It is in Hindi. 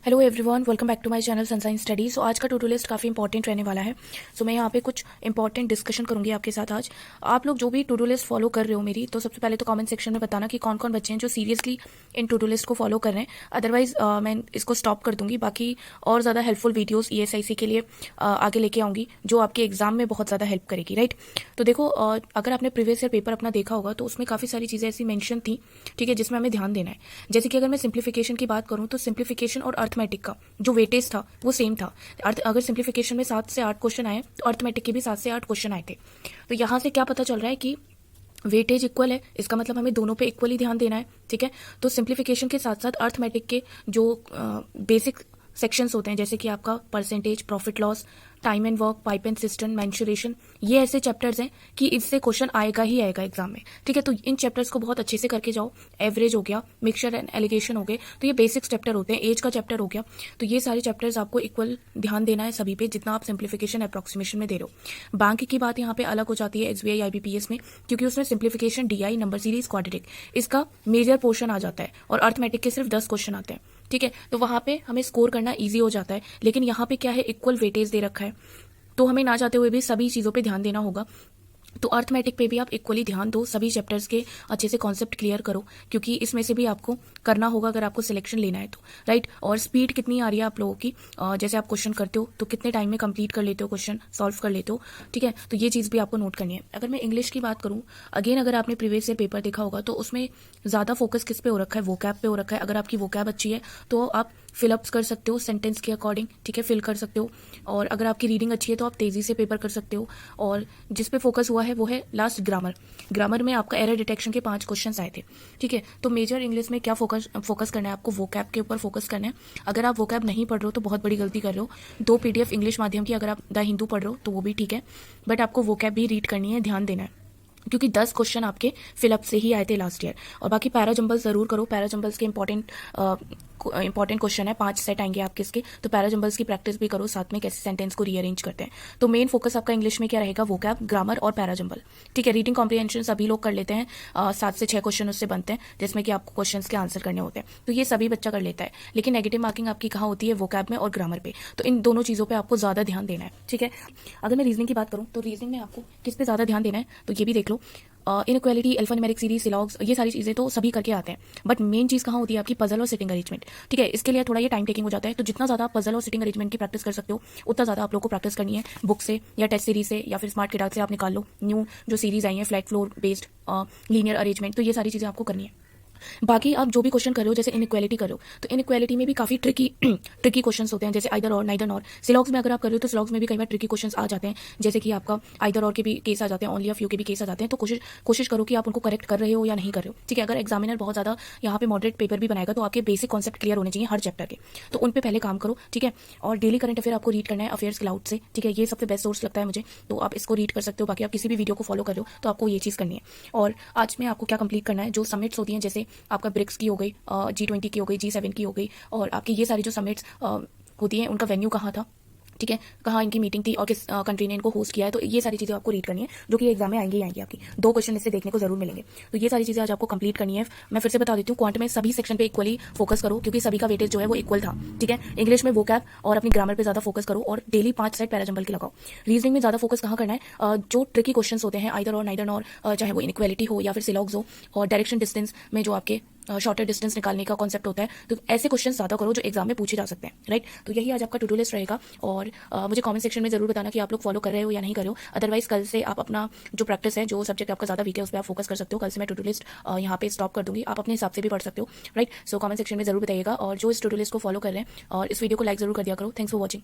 Hello everyone, welcome back to my channel sunshine study. So आज का टू डू लिस्ट काफ़ी इंपॉर्टेंट रहने वाला है। सो मैं यहाँ पे कुछ इंपॉर्टेंट डिस्कशन करूंगी आपके साथ आज। आप लोग जो भी टू डू लिस्ट फॉलो कर रहे हो मेरी, तो सबसे पहले तो कमेंट सेक्शन में बताना कि कौन कौन बच्चे हैं जो सीरियसली इन टू डू लिस्ट को फॉलो कर रहे हैं। अदरवाइज मैं इसको स्टॉप कर दूंगी। बाकी और ज़्यादा हेल्पफुल वीडियोज़ ESIC के लिए आगे लेके आऊँगी, जो आपके एग्जाम में बहुत ज़्यादा हेल्प करेगी। राइट, तो देखो, अगर आपने प्रीवियस ईयर पेपर अपना देखा होगा तो उसमें काफ़ी सारी चीज़ें ऐसी मेंशन थी, ठीक है, जिसमें हमें ध्यान देना है। जैसे कि अगर मैं सिंप्लीफिकेशन की बात करूँ तो सिंप्लीफिकेशन और अर्थमेटिक का जो वेटेज था वो सेम था। अगर सिंप्लीफिकेशन में 7 से 8 क्वेश्चन आए तो अर्थमेटिक के भी 7 से 8 क्वेश्चन आए थे। तो यहाँ से क्या पता चल रहा है कि वेटेज इक्वल है, इसका मतलब हमें दोनों पे इक्वली ध्यान देना है। ठीक है, तो सिंप्लीफिकेशन के साथ साथ अर्थमेटिक के जो बेसिक सेक्शंस होते हैं, जैसे कि आपका percentage, profit loss, time and work, pipe and system, mensuration, ये ऐसे चैप्टर्स हैं कि इससे क्वेश्चन आएगा ही आएगा एग्जाम में। ठीक है, तो इन चैप्टर्स को बहुत अच्छे से करके जाओ। एवरेज हो गया, मिक्सचर एंड एलिगेशन हो गए, तो ये बेसिक चैप्टर होते हैं। एज का चैप्टर हो गया, तो ये सारे चैप्टर्स आपको इक्वल ध्यान देना है सभी पे, जितना आप सिंप्लीफिकेशन अप्रोक्सीमेशन में दे रहे हो। बैंक की बात यहाँ पे अलग हो जाती है SBI IBPS में, क्योंकि उसमें simplification, DI, number series, quadratic, इसका मेजर पोर्शन आ जाता है और अर्थमेटिक के सिर्फ 10 क्वेश्चन आते हैं। ठीक है, तो वहां पे हमें स्कोर करना ईजी हो जाता है। लेकिन यहाँ पे क्या है, इक्वल वेटेज दे रखा है, तो हमें ना चाहते हुए भी सभी चीज़ों पे ध्यान देना होगा। तो अर्थमेटिक पे भी आप इक्वली ध्यान दो, सभी चैप्टर्स के अच्छे से कॉन्सेप्ट क्लियर करो, क्योंकि इसमें से भी आपको करना होगा अगर आपको सिलेक्शन लेना है तो। राइट, और स्पीड कितनी आ रही है आप लोगों की, जैसे आप क्वेश्चन करते हो तो कितने टाइम में कंप्लीट कर लेते हो, क्वेश्चन सॉल्व कर लेते हो। ठीक है, तो ये चीज़ भी आपको नोट करनी है। अगर मैं इंग्लिश की बात करूँ, अगेन अगर आपने प्रीवियस ईयर पेपर देखा होगा तो उसमें ज़्यादा फोकस किस पे हो रखा है, वोकैब पे हो रखा है। अगर आपकी वोकैब अच्छी है तो आप फिलअप्स कर सकते हो सेंटेंस के अकॉर्डिंग, ठीक है, फिल कर सकते हो। और अगर आपकी रीडिंग अच्छी है तो आप तेज़ी से पेपर कर सकते हो। और जिस पे फोकस हुआ है वो है लास्ट ग्रामर में आपका एरर डिटेक्शन के 5 क्वेश्चंस आए थे। ठीक है, तो मेजर इंग्लिश में क्या फोकस करना है आपको, वोकैब के ऊपर फोकस करना है। अगर आप वोकैब नहीं पढ़ रहे हो तो बहुत बड़ी गलती कर रहे हो। 2 PDF इंग्लिश माध्यम की अगर आप द हिंदू पढ़ रहे हो तो वो भी ठीक है, बट आपको वोकैब भी रीड करनी है, ध्यान देना है, क्योंकि 10 क्वेश्चन आपके फिलअप से ही आए थे लास्ट ईयर। और बाकी पैराजंबल्स जरूर करो, पैराजंबल्स के इंपॉर्टेंट क्वेश्चन है, 5 सेट आएंगे आपके इसके, तो पैराजंबल्स की प्रैक्टिस भी करो साथ में, कैसे सेंटेंस को रीअरेंज करते हैं। तो मेन फोकस आपका इंग्लिश में क्या रहेगा, वोकैब, ग्रामर और पैराजंबल। ठीक है, रीडिंग कॉम्प्रिहेंशन सभी लोग कर लेते हैं, 7 से 6 क्वेश्चन उससे बनते हैं, जिसमें कि आपको क्वेश्चन के आंसर करने होते हैं, तो ये सभी बच्चा कर लेता है। लेकिन नेगेटिव मार्किंग आपकी कहाँ होती है, वोकैब में और ग्रामर पे, तो इन दोनों चीज़ों पर आपको ज़्यादा ध्यान देना है। ठीक है, अगर मैं रीजनिंग की बात करूँ तो रीजनिंग में आपको किस पे ज़्यादा ध्यान देना है, तो ये भी देख लो। इनइक्वालिटी, अल्फान्यूमेरिक सीरीज, सिलॉग्स, ये सारी चीज़ें तो सभी करके आते हैं, बट मेन चीज़ कहाँ होती है आपकी, पजल और सिटिंग अरेंजमेंट। ठीक है, इसके लिए थोड़ा ये टाइम टेकिंग हो जाता है, तो जितना ज़्यादा आप पजल और सिटिंग अरेंजमेंट की प्रैक्टिस कर सकते हो उतना ज़्यादा आप लोग को प्रैक्टिस करनी है बुक से या टेस्ट सीरीज से या फिर स्मार्ट किताब से आप निकाल लो। न्यू जो सीरीज आई है, flat floor based linear arrangement, तो ये सारी चीज़ें आपको करनी है। बाकी आप जो भी क्वेश्चन कर रहे हो, जैसे इनइक्वालिटी कर रहे हो, तो इनइक्वालिटी में भी काफ़ी ट्रिकी क्वेश्चंस होते हैं, जैसे आइदर और, नाइदर नॉर। सिलॉग्स में अगर आप कर रहे हो तो सिलॉग्स में भी कई बार ट्रिकी क्वेश्चंस आ जाते हैं, जैसे कि आपका आइदर और के भी केस आ जाते हैं, ओनली अ फ्यू के भी केस आ जाते हैं। तो कोशिश करो कि आप उनको करेक्ट कर रहे हो या नहीं कर रहे हो। ठीक है, अगर एग्जामिनर बहुत ज़्यादा यहाँ पे मॉडरेट पेपर भी बनाएगा तो आपके बेसिक कॉन्सेप्ट क्लियर होने चाहिए हर चैप्टर के, तो उन पर पहले काम करो। ठीक है, और डेली करंट अफेयर आपको रीड करना है अफेयर्स क्लाउड से। ठीक है, ये सबसे बेस्ट सोर्स लगता है मुझे, तो आप इसको रीड कर सकते हो। बाकी आप किसी भी वीडियो को फॉलो कर रहे हो तो आपको ये चीज़ करनी है। और आज में आपको क्या कंप्लीट करना है, जो समिट्स होती हैं, जैसे आपका ब्रिक्स की हो गई, G20 की हो गई, G7 की हो गई, और आपकी ये सारी जो समिट्स होती हैं उनका वेन्यू कहाँ था, ठीक है, कहाँ इनकी मीटिंग थी और किस कंट्री ने इनको होस्ट किया है, तो ये सारी चीज़ें आपको रीड करनी है, जो कि एग्जाम में आएंगी ही आएंगी। आपकी 2 क्वेश्चन इससे देखने को जरूर मिलेंगे, तो ये सारी चीज़ें आज आपको कंप्लीट करनी है। मैं फिर से बता देती हूँ, क्वांट में सभी सेक्शन पे इक्वली फोकस करो, क्योंकि सभी का वेटेज जो है वो इक्वल था। ठीक है, इंग्लिश में वोकैब और अपनी ग्रामर पे ज़्यादा फोकस करो, और डेली 5 सेट पैराजंबल के लगाओ। रीजनिंग में ज़्यादा फोकस कहाँ करना है, जो ट्रिकी क्वेश्चन होते हैं, आइदर और, नाइदर नॉर, चाहे वो इनइक्वालिटी हो या फिर सिलॉग्स हो, और डायरेक्शन डिस्टेंस में जो आपके शॉर्टर डिस्टेंस निकालने का कॉन्सेप्ट होता है, तो ऐसे क्वेश्चन ज़्यादा करो जो एग्जाम में पूछे जा सकते हैं। राइट, तो यही आज आपका टू डू लिस्ट रहेगा, और मुझे कमेंट सेक्शन में जरूर बताना कि आप लोग फॉलो कर रहे हो या नहीं कर रहे हो। अदरवाइज कल से आप अपना जो प्रैक्टिस है, जो सब्जेक्ट आपका ज़्यादा वीक है, उस पर आप फोकस कर सकते हो। कल से मैं टू डू लिस्ट यहाँ पे स्टॉप कर दूंगी, आप अपने हिसाब से भी पढ़ सकते हो। राइट, सो कमेंट सेक्शन में जरूर बताइएगा, और जो इस टू डू लिस्ट को फॉलो कर रहे हैं और इस वीडियो को लाइक जरूर कर दिया करो। Thanks for watching.